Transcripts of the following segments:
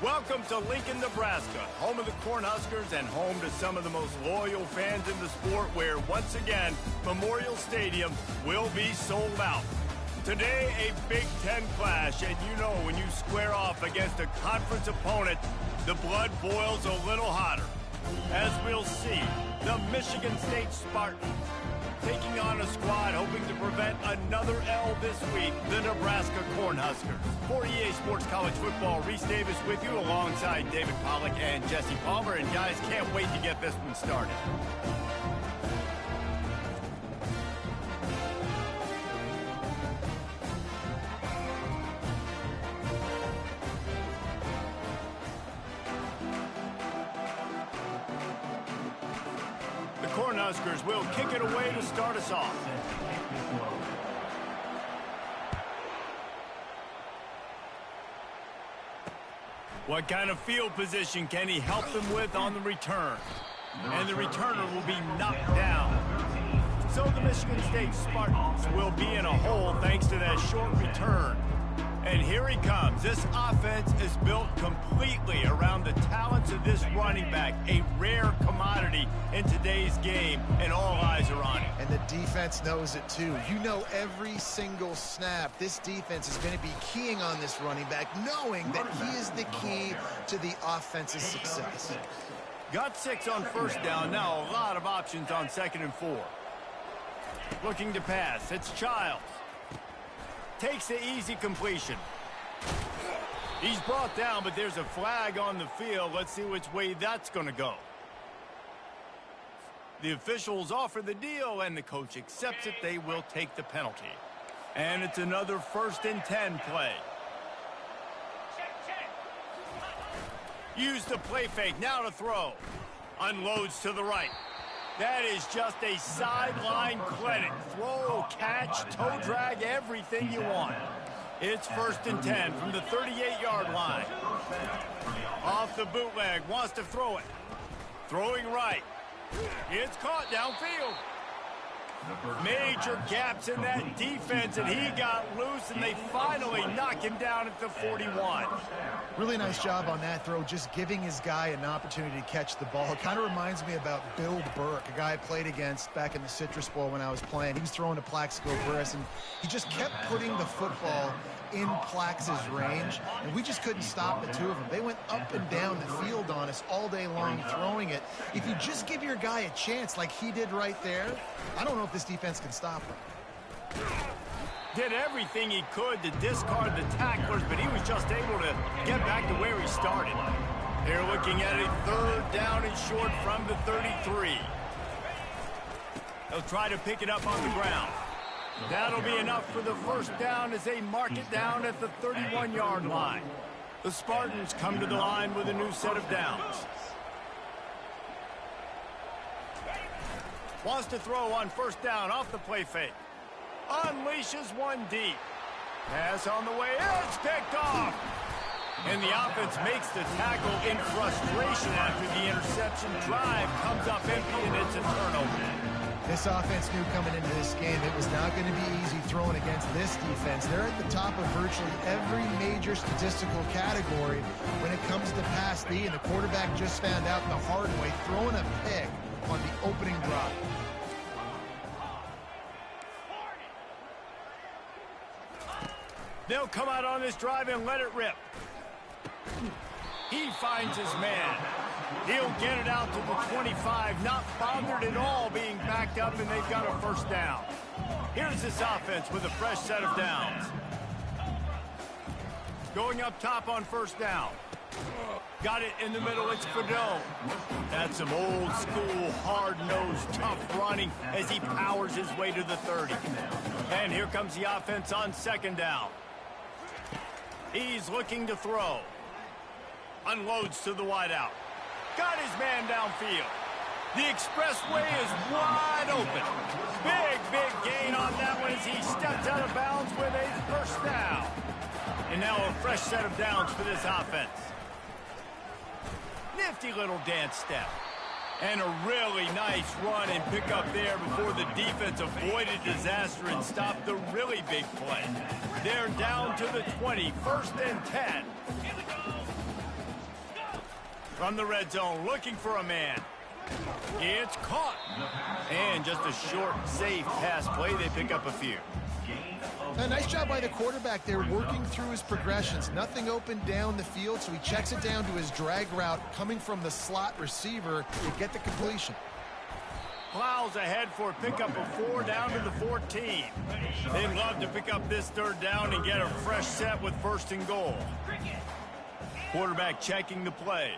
Welcome to Lincoln, Nebraska, home of the Cornhuskers and home to some of the most loyal fans in the sport, where, once again, Memorial Stadium will be sold out. Today, a Big Ten clash, and you know when you square off against a conference opponent, the blood boils a little hotter. As we'll see, the Michigan State Spartans taking on a squad hoping to prevent another L this week, the Nebraska Cornhuskers. For EA Sports College Football, Reese Davis with you alongside David Pollack and Jesse Palmer. And guys, can't wait to get this one started. Cornhuskers will kick it away to start us off. What kind of field position can he help them with on the return? And the returner will be knocked down. So the Michigan State Spartans will be in a hole thanks to that short return. And here he comes. This offense is built completely around the talents of this running back, a rare commodity in today's game, and all eyes are on him. And the defense knows it too. You know, every single snap, this defense is going to be keying on this running back, knowing that he is the key to the offense's success. Got 6 on first down. Now a lot of options on 2nd and 4. Looking to pass. It's Childs. Takes the easy completion. He's brought down, but there's a flag on the field. Let's see which way that's going to go. The officials offer the deal, and the coach accepts it. They will take the penalty. And it's another 1st and 10 play. Use the play fake. Now to throw. Unloads to the right. That is just a sideline clinic. Throw, catch, toe drag, everything you want. It's 1st and 10 from the 38-yard line. Off the bootleg, wants to throw it. Throwing right. It's caught downfield. Major gaps in that defense, and he got loose, and they finally knock him down at the 41. Really nice job on that throw, just giving his guy an opportunity to catch the ball. It kind of reminds me about Bill Burke, a guy I played against back in the Citrus Bowl when I was playing. He was throwing to Plaxico Burress, and he just kept putting the football in Plax's range, and we just couldn't stop the two of them. They went up and down the field on us all day long throwing it. If you just give your guy a chance like he did right there, I don't know if this defense can stop him. Did everything he could to discard the tacklers, but he was just able to get back to where he started. They're looking at a 3rd down and short from the 33. They'll try to pick it up on the ground. That'll be enough for the 1st down as they mark it down at the 31-yard line. The Spartans come to the line with a new set of downs. Wants to throw on 1st down off the play fake. Unleashes one deep. Pass on the way. It's picked off. And the offense makes the tackle in frustration after the interception. Drive comes up empty, and it's a turnover. This offense knew coming into this game it was not going to be easy throwing against this defense. They're at the top of virtually every major statistical category when it comes to pass D, and the quarterback just found out the hard way, throwing a pick on the opening drive. They'll come out on this drive and let it rip. He finds his man. He'll get it out to the 25, not bothered at all being backed up, and they've got a 1st down. Here's this offense with a fresh set of downs. Going up top on 1st down. Got it in the middle, it's Fidel. That's some old school, hard-nosed, tough running as he powers his way to the 30. And here comes the offense on 2nd down. He's looking to throw. Unloads to the wideout. Got his man downfield. The expressway is wide open. Big gain on that one as he steps out of bounds with a 1st down. And now a fresh set of downs for this offense. Nifty little dance step. And a really nice run and pick up there before the defense avoided disaster and stopped the really big play. They're down to the 20, 1st and 10. From the red zone, looking for a man. It's caught. And just a short, safe pass play. They pick up a few. A nice job by the quarterback there, working through his progressions. Nothing open down the field, so he checks it down to his drag route coming from the slot receiver to get the completion. Plows ahead for a pickup of 4 down to the 14. They'd love to pick up this third down and get a fresh set with 1st and goal. Quarterback checking the play.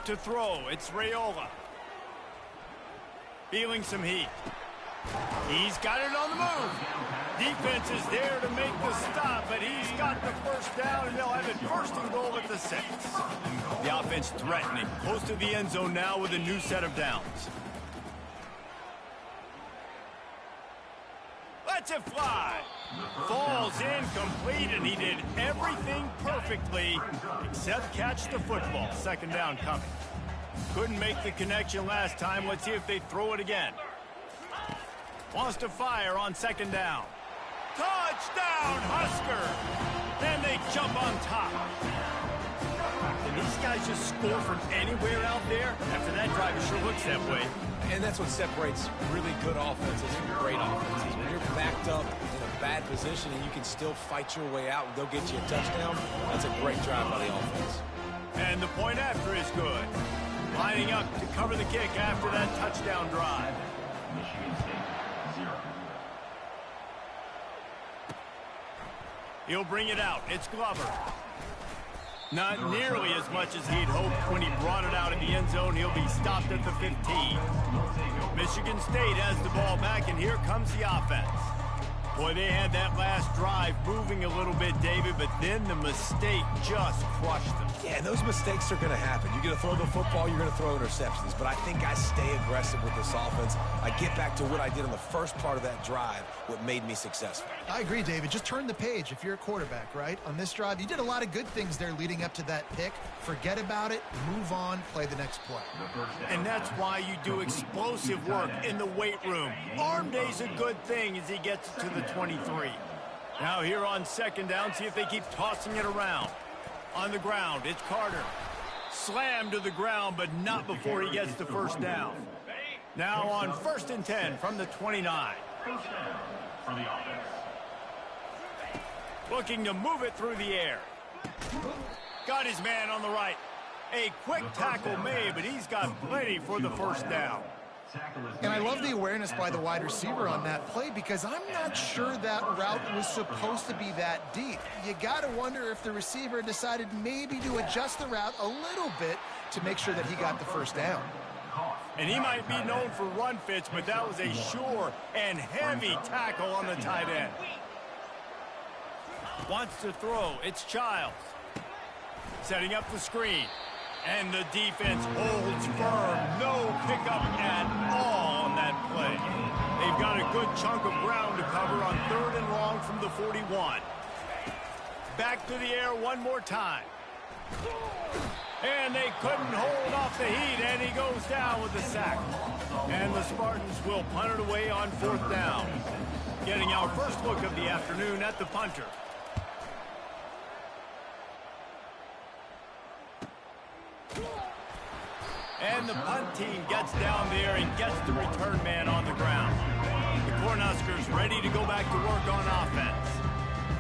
To throw, it's Raiola. Feeling some heat. He's got it on the move. Defense is there to make the stop, but he's got the 1st down, and they'll have it 1st and goal at the 6. The offense threatening, close to the end zone now with a new set of downs. Lets it fly. Falls incomplete, and he did everything perfectly except catch the football. 2nd down coming. Couldn't make the connection last time. Let's see if they throw it again. Wants to fire on 2nd down. Touchdown, Husker! Then they jump on top. Did these guys just score from anywhere out there? After that drive, it sure looks that way. And that's what separates really good offenses from great offenses. When you're backed up in a bad position and you can still fight your way out and go get you a touchdown, that's a great drive by the offense. And the point after is good. Lining up to cover the kick after that touchdown drive. He'll bring it out. It's Glover. Not nearly as much as he'd hoped when he brought it out in the end zone. He'll be stopped at the 15. Michigan State has the ball back, and here comes the offense. Boy, they had that last drive moving a little bit, David, but then the mistake just crushed them. Yeah, and those mistakes are going to happen. You're going to throw the football, you're going to throw interceptions. But I think I stay aggressive with this offense. I get back to what I did on the first part of that drive, what made me successful. I agree, David. Just turn the page if you're a quarterback, right? On this drive, you did a lot of good things there leading up to that pick. Forget about it, move on, play the next play. And that's why you do explosive work in the weight room. Arm day's a good thing as he gets to the 23. Now here on 2nd down, see if they keep tossing it around. On the ground, it's Carter. Slammed to the ground, but not before he gets the 1st down. Now on 1st and 10 from the 29. Looking to move it through the air. Got his man on the right. A quick tackle made, but he's got plenty for the 1st down. And I love the awareness by the wide receiver on that play because I'm not sure that route was supposed to be that deep. You got to wonder if the receiver decided maybe to adjust the route a little bit to make sure that he got the 1st down. And he might be known for run fits, but that was a sure and heavy tackle on the tight end. Wants to throw. It's Childs. Setting up the screen. And the defense holds firm. No pickup at all on that play. They've got a good chunk of ground to cover on 3rd and long from the 41. Back to the air one more time. And they couldn't hold off the heat, and he goes down with the sack. And the Spartans will punt it away on 4th down. Getting our first look of the afternoon at the punter. And the punt team gets down there and gets the return man on the ground. The Cornhuskers ready to go back to work on offense.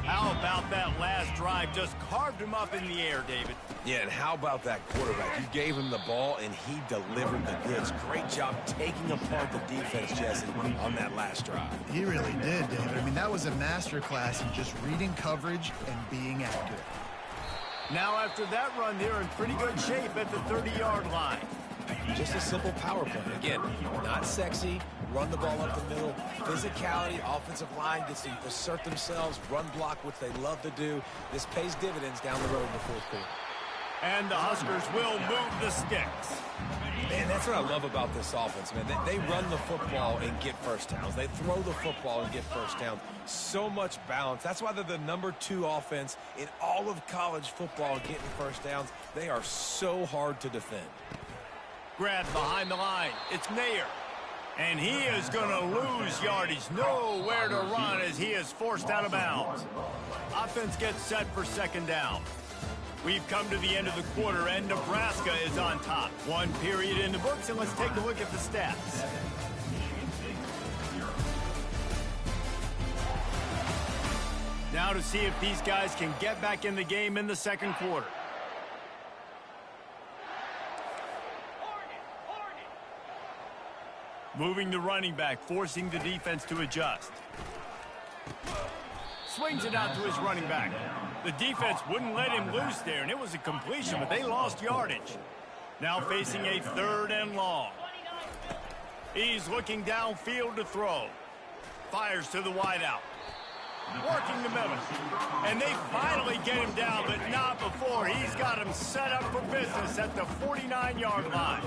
How about that last drive? Just carved him up in the air, David. Yeah, and how about that quarterback? You gave him the ball, and he delivered the goods. Great job taking apart the defense, Jesse, on that last drive. He really did, David. I mean, that was a masterclass in just reading coverage and being accurate. Now, after that run, they're in pretty good shape at the 30-yard line. Just a simple power play. Again, not sexy, run the ball up the middle. Physicality, offensive line gets to assert themselves, run block, which they love to do. This pays dividends down the road in the 4th quarter. And the Huskers will move the sticks. Man, that's what I love about this offense, man. They run the football and get 1st downs. They throw the football and get 1st downs. So much balance. That's why they're the #2 offense in all of college football getting 1st downs. They are so hard to defend. Grabbed behind the line. It's Mayer. And he is going to lose yardage. Nowhere to run as he is forced out of bounds. Offense gets set for 2nd down. We've come to the end of the quarter, and Nebraska is on top. One period in the books, and let's take a look at the stats. Now to see if these guys can get back in the game in the second quarter. Moving the running back, forcing the defense to adjust. Swings it out to his running back. The defense wouldn't let him loose there, and it was a completion, but they lost yardage. Now facing a 3rd and long. He's looking downfield to throw. Fires to the wideout. Working the middle. And they finally get him down, but not before. He's got him set up for business at the 49-yard line.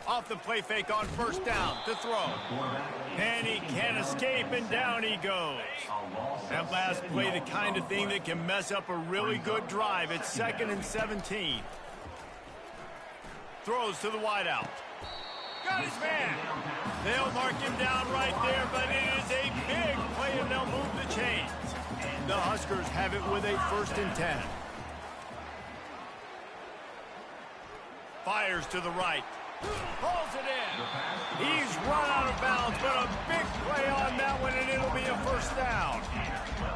Off the play fake on 1st down to throw. And he can't escape, and down he goes. That last play, the kind of thing that can mess up a really good drive. It's 2nd and 17. Throws to the wideout. Got his man. They'll mark him down right there, but it is a big play, and they'll move the chains. The Huskers have it with a 1st and 10. Fires to the right. Pulls it in. He's run out of bounds, but a big play on that one, and it'll be a 1st down.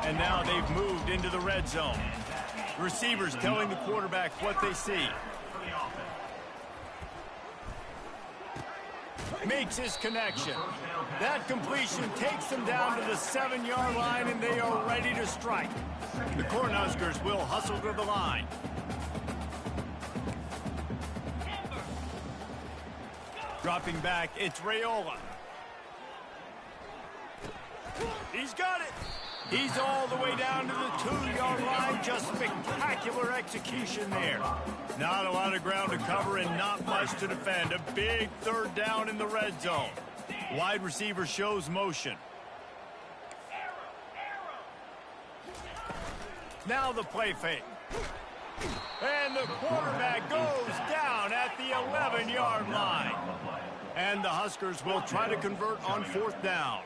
And now they've moved into the red zone. Receivers telling the quarterback what they see. Makes his connection. That completion takes them down to the 7-yard line, and they are ready to strike. The Cornhuskers will hustle to the line. Dropping back, it's Raiola. He's got it. He's all the way down to the 2-yard line. Just spectacular execution there. Not a lot of ground to cover and not much to defend. A big 3rd down in the red zone. Wide receiver shows motion. Now the play fake. And the quarterback goes down at the 11-yard line. And the Huskers will try to convert on 4th down.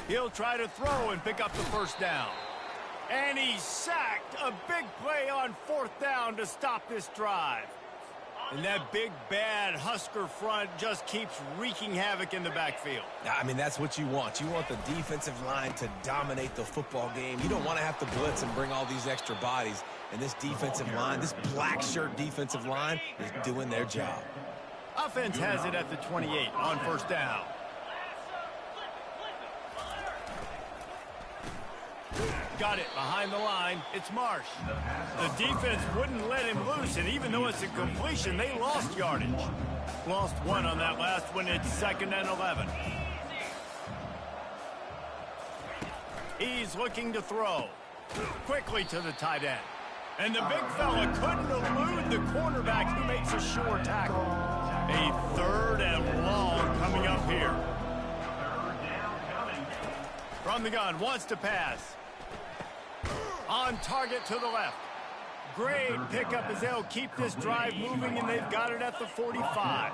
He'll try to throw and pick up the 1st down. And he's sacked. A big play on 4th down to stop this drive. And that big, bad Husker front just keeps wreaking havoc in the backfield. I mean, that's what you want. You want the defensive line to dominate the football game. You don't want to have to blitz and bring all these extra bodies. And this defensive line, this black shirt defensive line is doing their job. Offense has it at the 28 on 1st down. Got it behind the line. It's Marsh. The defense wouldn't let him loose, and even though it's a completion, they lost yardage. Lost 1 on that last one. It's 2nd and 11. He's looking to throw. Quickly to the tight end. And the big fella couldn't elude the cornerback who makes a sure tackle. A 3rd and long coming up here. From the gun, wants to pass. On target to the left. Great pickup as they'll keep this drive moving, and they've got it at the 45.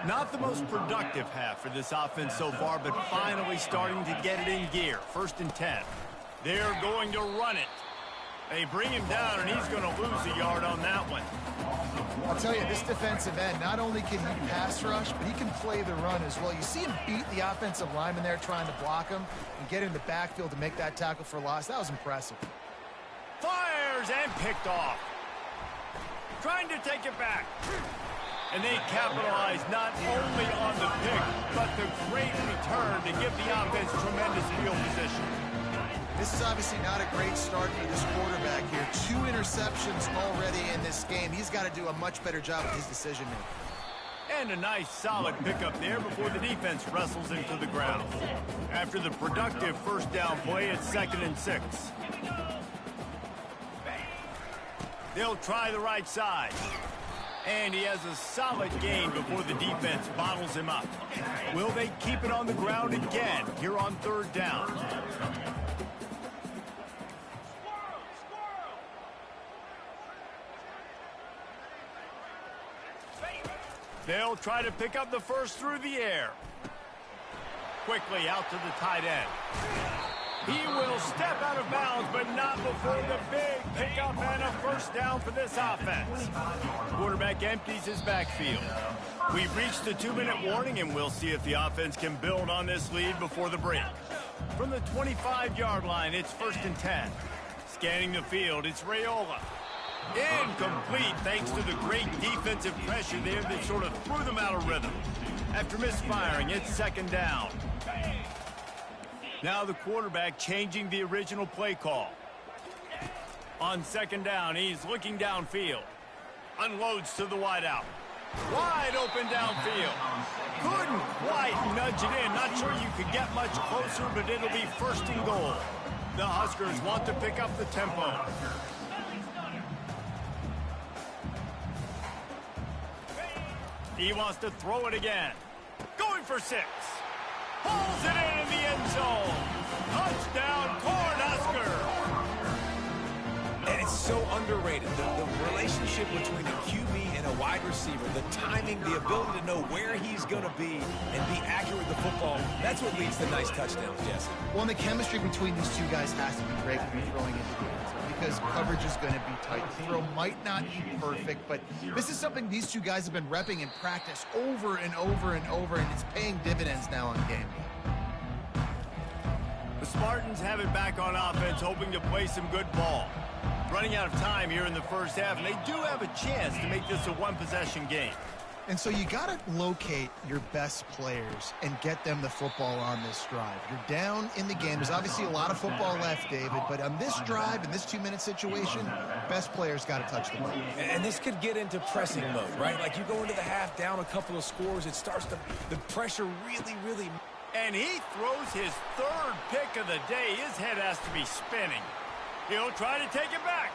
Not the most productive half for this offense so far, but finally starting to get it in gear. 1st and 10. They're going to run it. They bring him down, and he's going to lose a yard on that one. I'll tell you, this defensive end, not only can he pass rush, but he can play the run as well. You see him beat the offensive lineman there trying to block him and get in the backfield to make that tackle for loss. That was impressive. Fires and picked off. Trying to take it back. And they capitalize not only on the pick, but the great return to give the offense tremendous field position. This is obviously not a great start for this quarterback here. 2 interceptions already in this game. He's got to do a much better job with his decision-making. And a nice, solid pickup there before the defense wrestles into the ground. After the productive 1st down play, it's 2nd and 6. They'll try the right side. And he has a solid gain before the defense bottles him up. Will they keep it on the ground again here on 3rd down? They'll try to pick up the first through the air. Quickly out to the tight end. He will step out of bounds, but not before the big pickup and a first down for this offense. Quarterback empties his backfield. We've reached the 2-minute warning, and we'll see if the offense can build on this lead before the break. From the 25-yard line, it's 1st and 10. Scanning the field, it's Raiola. Incomplete thanks to the great defensive pressure there that sort of threw them out of rhythm. After misfiring, it's 2nd down. Now the quarterback changing the original play call. On 2nd down, he's looking downfield. Unloads to the wideout. Wide open downfield. Couldn't quite nudge it in. Not sure you could get much closer, but it'll be 1st and goal. The Huskers want to pick up the tempo. He wants to throw it again. Going for 6. Pulls it in the end zone. Touchdown, Cornhuskers. And it's so underrated. The relationship between a QB and a wide receiver, the timing, the ability to know where he's going to be and be accurate with the football, that's what leads to nice touchdowns, Jesse. Well, and the chemistry between these two guys has to be great when you're throwing into the end zone because coverage is going to be tight. The throw might not be perfect, but this is something these two guys have been repping in practice over and over and over, and it's paying dividends now on game day. The Spartans have it back on offense, hoping to play some good ball. Running out of time here in the first half, and they do have a chance to make this a one-possession game. And so you got to locate your best players and get them the football on this drive. You're down in the game. There's obviously a lot of football left, David, but on this drive, in this 2-minute situation, best players got to touch the ball. And this could get into pressing mode, right? Like you go into the half down a couple of scores, it starts to, the pressure really. And he throws his 3rd pick of the day. His head has to be spinning. He'll try to take it back.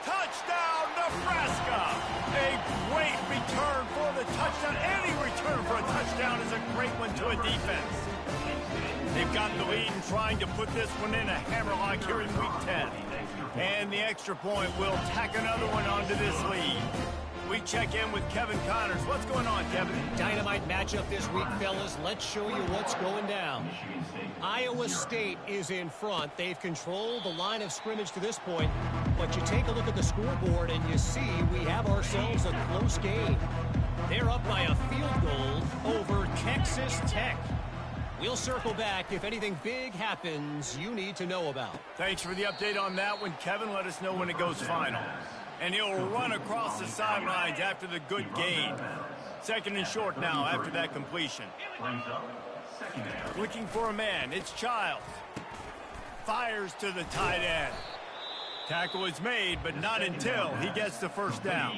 Touchdown, Nebraska! A great return for the touchdown. Any return for a touchdown is a great one to a defense. They've got the lead and trying to put this one in a hammerlock here in Week 10. And the extra point will tack another one onto this lead. We check in with Kevin Connors. What's going on, Kevin? Dynamite matchup this week, fellas. Let's show you what's going down. Iowa State is in front. They've controlled the line of scrimmage to this point. But you take a look at the scoreboard and you see we have ourselves a close game. They're up by a field goal over Texas Tech. We'll circle back if anything big happens you need to know about. Thanks for the update on that one, Kevin. Let us know when it goes final. And he'll run across the sidelines after the good gain. 2nd and short now after that completion. Looking for a man. It's Childs. Fires to the tight end. Tackle is made, but not until he gets the first down.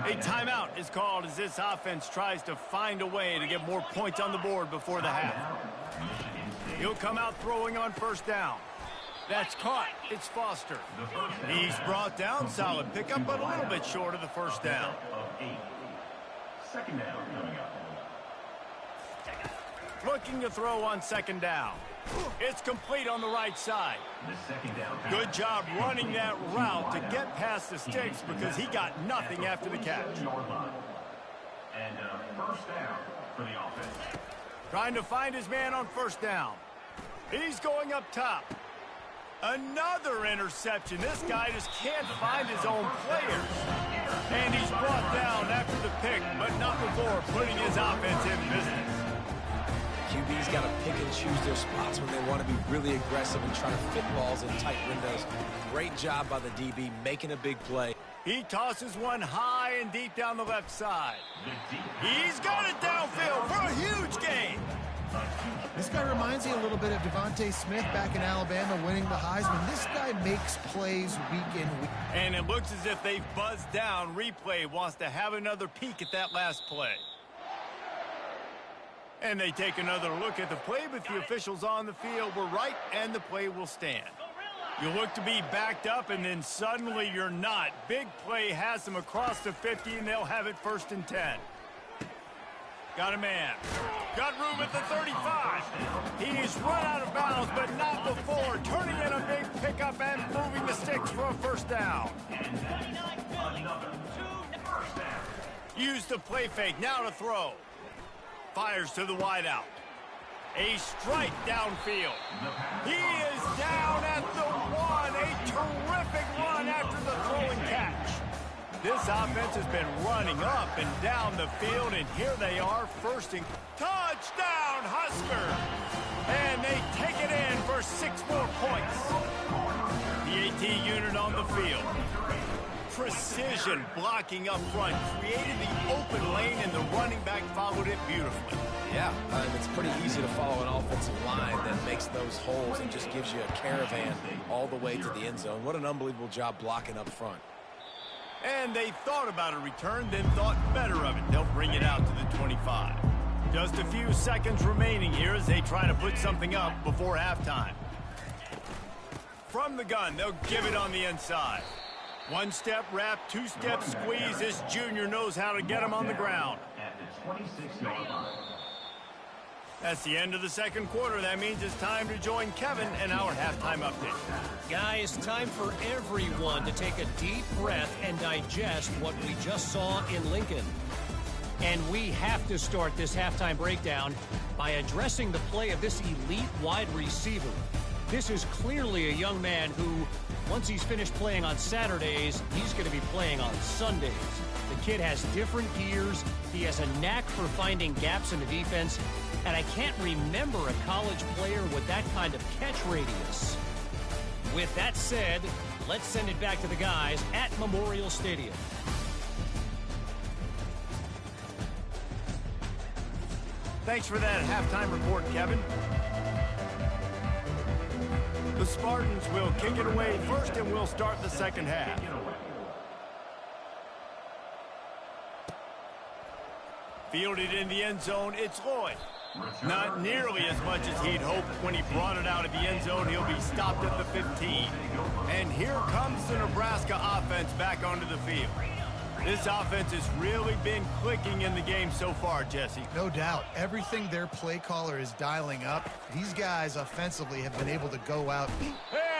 A timeout is called as this offense tries to find a way to get more points on the board before the half. He'll come out throwing on 1st down. That's caught. It's Foster. He's brought down. Solid pickup, but a little bit short of the 1st down. 2nd down coming up. Looking to throw on 2nd down. It's complete on the right side. Good job running that route to get past the sticks because he got nothing after the catch. And 1st down for the offense. Trying to find his man on 1st down. He's going up top. Another interception. This guy just can't find his own players. And he's brought down after the pick, but not before putting his offense in business. QB's got to pick and choose their spots when they want to be really aggressive and try to fit balls in tight windows. Great job by the DB making a big play. He tosses one high and deep down the left side. He's got it downfield for a huge gain. This guy reminds me a little bit of Devontae Smith back in Alabama winning the Heisman. This guy makes plays week in, week. And it looks as if they've buzzed down. Replay wants to have another peek at that last play. And they take another look at the play, but the officials on the field were right, and the play will stand. You look to be backed up, and then suddenly you're not. Big play has them across the 50, and they'll have it 1st and 10. Got a man. Got room at the 35. He's run out of bounds, but not before. Turning in a big pickup and moving the sticks for a 1st down. Use the play fake, now to throw. Fires to the wideout. A strike downfield. He is down at the 1. A terrific run after the throw and catch. This offense has been running up and down the field, and here they are, first and touchdown, Husker! And they take it in for 6 more points. The AT unit on the field. Precision blocking up front, created the open lane, and the running back followed it beautifully. Yeah, it's pretty easy to follow an offensive line that makes those holes and just gives you a caravan all the way to the end zone. What an unbelievable job blocking up front. And they thought about a return, then thought better of it. They'll bring it out to the 25. Just a few seconds remaining here as they try to put something up before halftime. From the gun, they'll give it on the inside. One-step wrap, two-step squeeze. This junior knows how to get him on the ground. At the 26-yard line. That's the end of the second quarter. That means it's time to join Kevin and our halftime update. Guys, time for everyone to take a deep breath and digest what we just saw in Lincoln. And we have to start this halftime breakdown by addressing the play of this elite wide receiver. This is clearly a young man who, once he's finished playing on Saturdays, he's going to be playing on Sundays. The kid has different gears. He has a knack for finding gaps in the defense. And I can't remember a college player with that kind of catch radius. With that said, let's send it back to the guys at Memorial Stadium. Thanks for that halftime report, Kevin. The Spartans will kick it away first, and we'll start the second half. Fielded in the end zone, it's Lloyd. Not nearly as much as he'd hoped when he brought it out of the end zone. He'll be stopped at the 15. And here comes the Nebraska offense back onto the field. This offense has really been clicking in the game so far, Jesse. No doubt. Everything their play caller is dialing up, these guys offensively have been able to go out.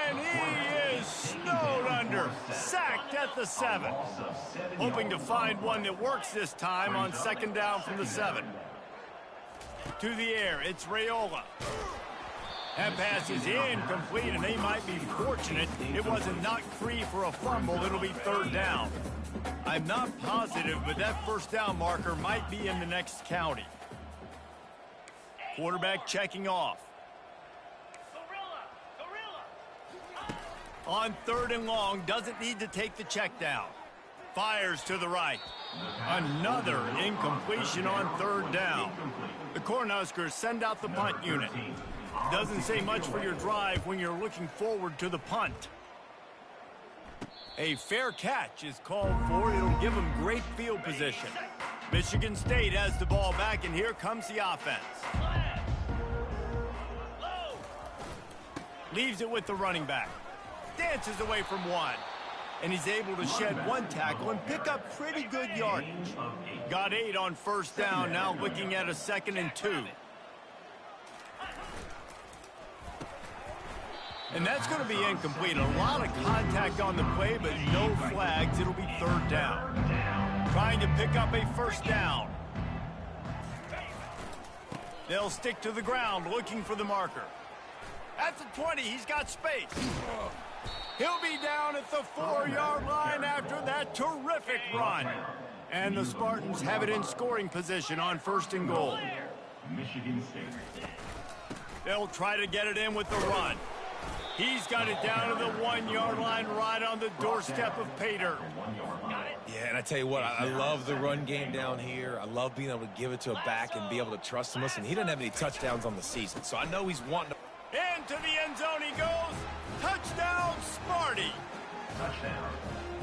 And he is snowed under, sacked at the 7. Hoping to find one that works this time on second down from the 7. To the air, it's Raiola. That pass is incomplete, and they might be fortunate it wasn't knocked free for a fumble. It'll be third down. I'm not positive, but that first down marker might be in the next county. Quarterback checking off. On third and long, doesn't need to take the check down. Fires to the right. Another incompletion on third down. The Cornhuskers send out the punt unit. Doesn't say much for your drive when you're looking forward to the punt. A fair catch is called for. It'll give them great field position. Michigan State has the ball back, and here comes the offense. Leaves it with the running back. Dances away from one. And he's able to shed one tackle and pick up pretty good yardage. Got 8 on first down, now looking at a 2nd and 2. And that's going to be incomplete. A lot of contact on the play, but no flags. It'll be third down. Trying to pick up a first down. They'll stick to the ground, looking for the marker. At the 20, he's got space. He'll be down at the 4-yard line after that terrific run. And the Spartans have it in scoring position on first and goal. Michigan State. They'll try to get it in with the run. He's got it down to the 1-yard line right on the doorstep of Pater. Yeah, and I tell you what, I love the run game down here. I love being able to give it to a back and be able to trust him. Listen, he doesn't have any touchdowns on the season, so I know he's wanting to. Into the end zone he goes. Touchdown, Sparty. Touchdown.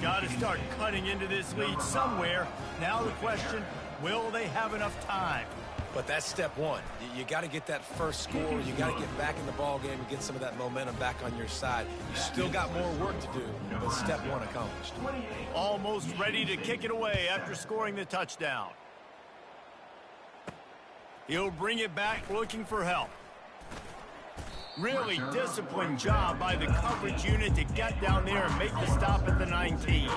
Got to start cutting into this lead somewhere. Now the question, will they have enough time? But that's step one. You got to get that first score. You got to get back in the ball game and get some of that momentum back on your side. You still got more work to do, but step one accomplished. Almost ready to kick it away after scoring the touchdown. He'll bring it back looking for help. Really disciplined job by the coverage unit to get down there and make the stop at the 19.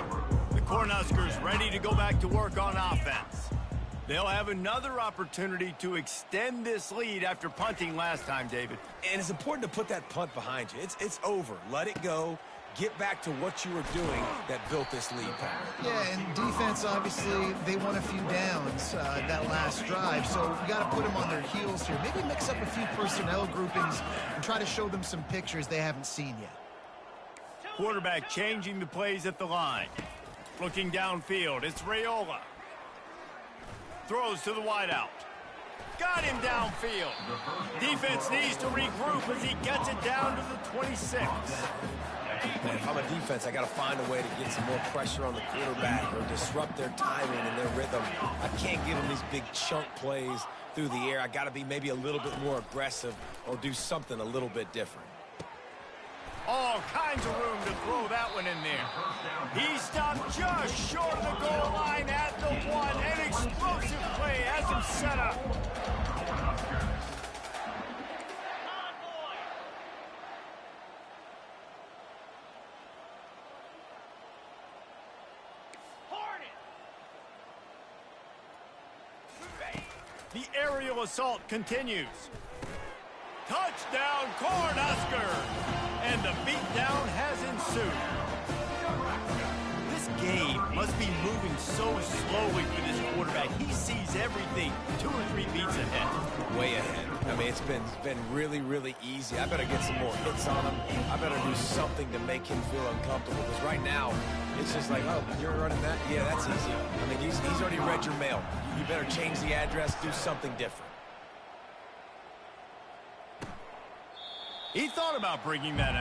The Cornhuskers ready to go back to work on offense. They'll have another opportunity to extend this lead after punting last time, David. And it's important to put that punt behind you. It's over. Let it go. Get back to what you were doing that built this lead, Pat. Yeah, and defense, obviously, they won a few downs that last drive, so you got to put them on their heels here. Maybe mix up a few personnel groupings and try to show them some pictures they haven't seen yet. Quarterback changing the plays at the line. Looking downfield, it's Raiola. Throws to the wideout. Got him downfield. Defense needs to regroup as he gets it down to the 26. Man, if I'm a defense, I got to find a way to get some more pressure on the quarterback or disrupt their timing and their rhythm. I can't give them these big chunk plays through the air. I got to be maybe a little bit more aggressive or do something a little bit different. All kinds of room to throw that one in there. He stopped just short of the goal line at the 1. An explosive play has him set up. The aerial assault continues. Touchdown, Cornhuskers! And the beatdown has ensued. This game must be moving so slowly for this quarterback. He sees everything 2 or 3 beats ahead. Way ahead. I mean, it's been really, really easy. I better get some more hits on him. I better do something to make him feel uncomfortable. Because right now, it's just like, oh, you're running that? Yeah, that's easy. I mean, he's already read your mail. You better change the address, do something different. He thought about bringing that out.